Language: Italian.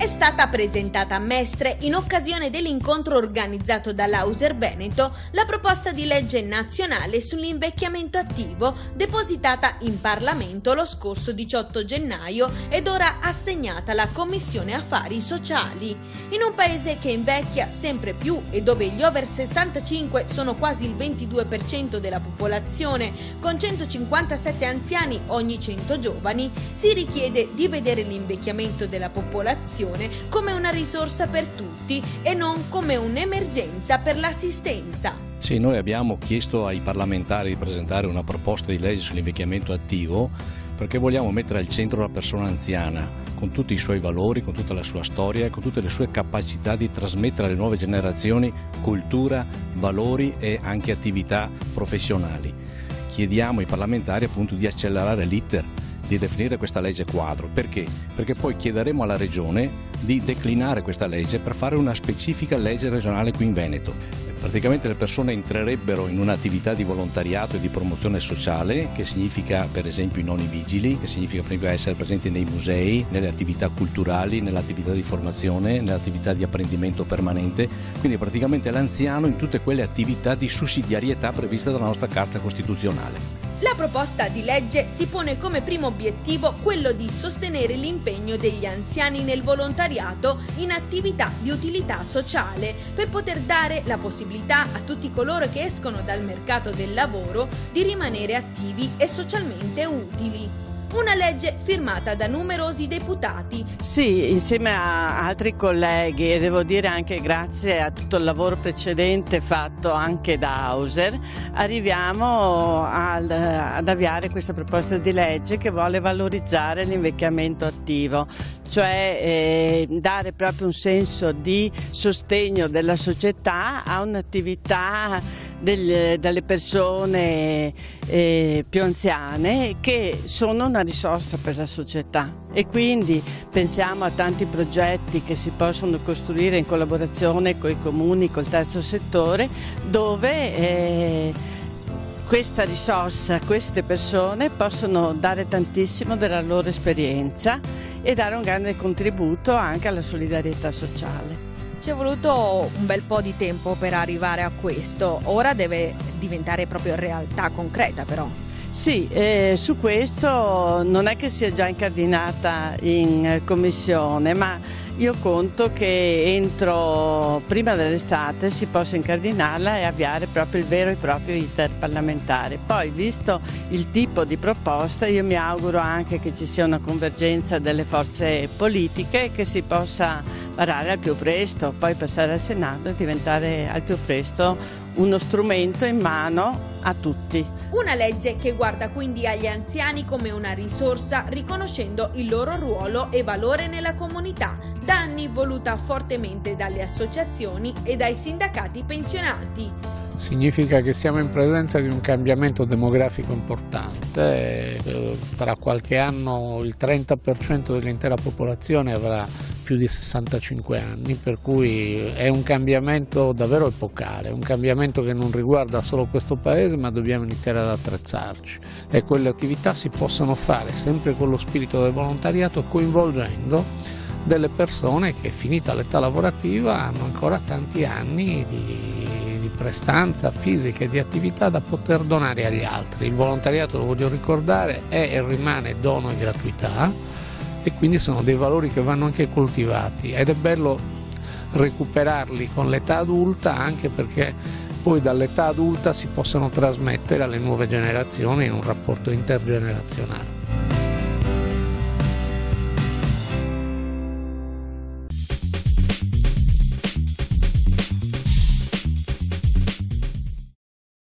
È stata presentata a Mestre, in occasione dell'incontro organizzato dall'Auser Veneto, la proposta di legge nazionale sull'invecchiamento attivo depositata in Parlamento lo scorso 18 gennaio ed ora assegnata alla Commissione Affari Sociali. In un paese che invecchia sempre più e dove gli over 65 sono quasi il 22% della popolazione, con 157 anziani ogni 100 giovani, si richiede di vedere l'invecchiamento della popolazione come una risorsa per tutti e non come un'emergenza per l'assistenza. Sì, noi abbiamo chiesto ai parlamentari di presentare una proposta di legge sull'invecchiamento attivo perché vogliamo mettere al centro la persona anziana, con tutti i suoi valori, con tutta la sua storia e con tutte le sue capacità di trasmettere alle nuove generazioni cultura, valori e anche attività professionali. Chiediamo ai parlamentari appunto di accelerare l'iter, di definire questa legge quadro. Perché? Perché poi chiederemo alla Regione di declinare questa legge per fare una specifica legge regionale qui in Veneto. Praticamente le persone entrerebbero in un'attività di volontariato e di promozione sociale, che significa per esempio i nonni vigili, che significa per esempio essere presenti nei musei, nelle attività culturali, nell'attività di formazione, nell'attività di apprendimento permanente, quindi praticamente l'anziano in tutte quelle attività di sussidiarietà previste dalla nostra Carta Costituzionale. La proposta di legge si pone come primo obiettivo quello di sostenere l'impegno degli anziani nel volontariato in attività di utilità sociale per poter dare la possibilità a tutti coloro che escono dal mercato del lavoro di rimanere attivi e socialmente utili. Una legge firmata da numerosi deputati. Sì, insieme a altri colleghi e devo dire anche grazie a tutto il lavoro precedente fatto anche da Auser, arriviamo ad avviare questa proposta di legge che vuole valorizzare l'invecchiamento attivo, cioè dare proprio un senso di sostegno della società a un'attività delle persone più anziane che sono una risorsa per la società, e quindi pensiamo a tanti progetti che si possono costruire in collaborazione con i comuni, col terzo settore, dove questa risorsa, queste persone possono dare tantissimo della loro esperienza e dare un grande contributo anche alla solidarietà sociale. Ci è voluto un bel po' di tempo per arrivare a questo, ora deve diventare proprio realtà concreta però. Sì, su questo non è che sia già incardinata in commissione, ma io conto che prima dell'estate si possa incardinarla e avviare proprio il vero e proprio iter parlamentare. Poi, visto il tipo di proposta, io mi auguro anche che ci sia una convergenza delle forze politiche, che si possa varare al più presto, poi passare al Senato e diventare al più presto uno strumento in mano a tutti. Una legge che guarda quindi agli anziani come una risorsa, riconoscendo il loro ruolo e valore nella comunità, da anni voluta fortemente dalle associazioni e dai sindacati pensionati. Significa che siamo in presenza di un cambiamento demografico importante, tra qualche anno il 30% dell'intera popolazione avrà più di 65 anni, per cui è un cambiamento davvero epocale, un cambiamento che non riguarda solo questo paese, ma dobbiamo iniziare ad attrezzarci, e quelle attività si possono fare sempre con lo spirito del volontariato, coinvolgendo delle persone che, finita l'età lavorativa, hanno ancora tanti anni di prestanza fisica e di attività da poter donare agli altri. Il volontariato, lo voglio ricordare, è e rimane dono e gratuità, e quindi sono dei valori che vanno anche coltivati, ed è bello recuperarli con l'età adulta, anche perché poi dall'età adulta si possono trasmettere alle nuove generazioni in un rapporto intergenerazionale.